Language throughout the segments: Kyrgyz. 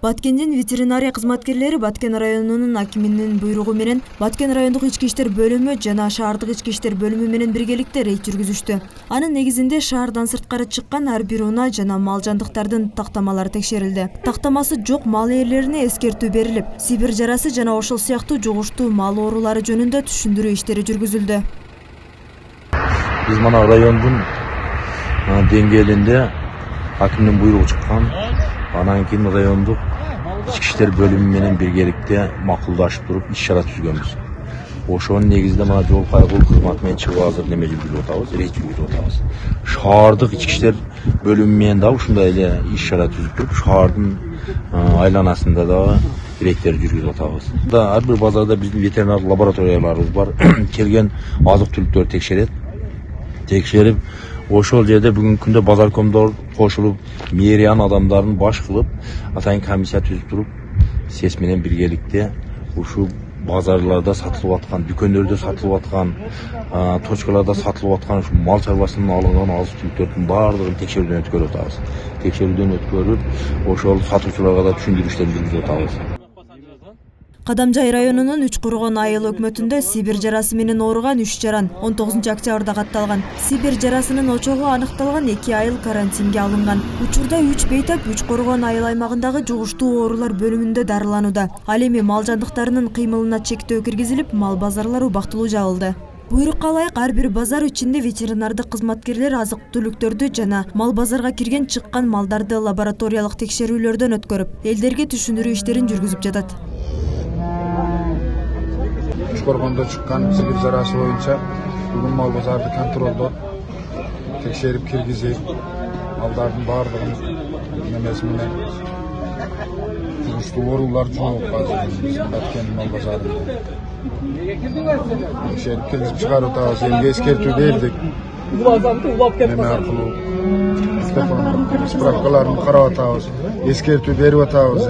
Баткендин ветеринария кызматкерлери Баткен районунун акиминин буйругу менен Баткен райондук ички иштер бөлүмү жана шаардык ички иштер бөлүмү менен биргеликте рейд жүргүзүштү. Анын негизинде шаардан сырткары чыккан ар бир унаа жана мал жандыктардын тактамалары текшерилди. Тактамасы жок мал ээлерине эскертүү берилип, Сибир жарасы жана ошол сыяктуу жугуштуу мал оорулары жөнүндө түшүндүрүү иштери жүргүзүлдү. Биз мана райондун деңгээлинде акимдин буйругу чыккан, анан кийин райондук ички иштер бөлүмү менен биргеликте макулдашып туруп иш-чара түзгөнбүз. Ошонун негизинде мына жол кайгылуу кызматы менен чыгып азыр неме жүргүзүп атабыз, рейд жүргүзүп атабыз. Шаардык ички иштер бөлүмү менен дагы ушундай эле иш-чара түзүп туруп, шаардын айланасында дагы рейдтер жүргүзүп атабыз. Ар бир базарда биздин ветеринар лабораторияларыбыз бар. Келген азык-түлүктөрдү текшерип, ошол жерде бүгүнкү күндө базаркомдор кошулуп, мэриян адамдарын баш кылып, атайын комиссия түзүп туруп, СЕС менен биргеликте ушу базарларда сатылып аткан, дүкөндөрдө сатылып аткан, точкаларда сатылып аткан ушу мал чарбасынан алынган азык-түлүктөрдүн баардыгын текшерүүдөн өткөрүп атабыз. Текшерүүдөн өткөрүп, ошол сатуучуларга да түшүндүрүү иштерин жүргүзүп атабыз. Кадамжай районунун Үч Коргон айыл өкмөтүндө Сибир жарасы менен ооруган 3 жаран 19 октябрда катталган. Сибир жарасынын очогу аныкталган 2 айыл карантинге алынган. Учурда 3 бейтап Үч Коргон айыл аймагындагы жугуштуу оорулар бөлүмүндө дарыланууда. Ал эми мал жандыктарынын кыймылына чектөө киргизилип, мал базарлары убактылуу жабылды. Буйрукка ылайык ар бир базар ичинде ветеринардык кызматкерлер азык-түлүктөрдү жана мал базарга кирген чыккан малдарды лабораториялык текшерүүлөрдөн өткөрүп, элдерге түшүндүрүү иштерин жүргүзүп жатат. Үч Коргондо чыккан Сибир жарасы боюнча бүгүн мал базарды контролдоп, текшерип киргизип, малдардын баардыгын немеси менен жугуштуу оорулар жок азыр Баткен мал базарында. Текшерип киргизип чыгарып атабыз, элге эскертүү бердик. Неме аркылуу справкаларын карап атабыз, эскертүү берип атабыз.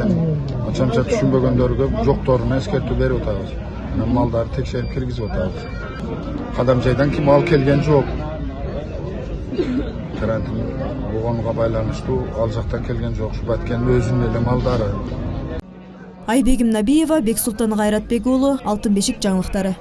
Ачамча түшүнбөгөндөргө жокторуна эскертүү берип атабыз. Малдарды текшерип киргизип атабыз. Кадамжайдан мал келген жок. Карантин болгонуга байланыштуу ал жактан келген жок. Баткендин өзүнүн эле малдары. Айбегим Набиева, Бексултан Кайратбек уулу, Алтын бешик жаңылыктары.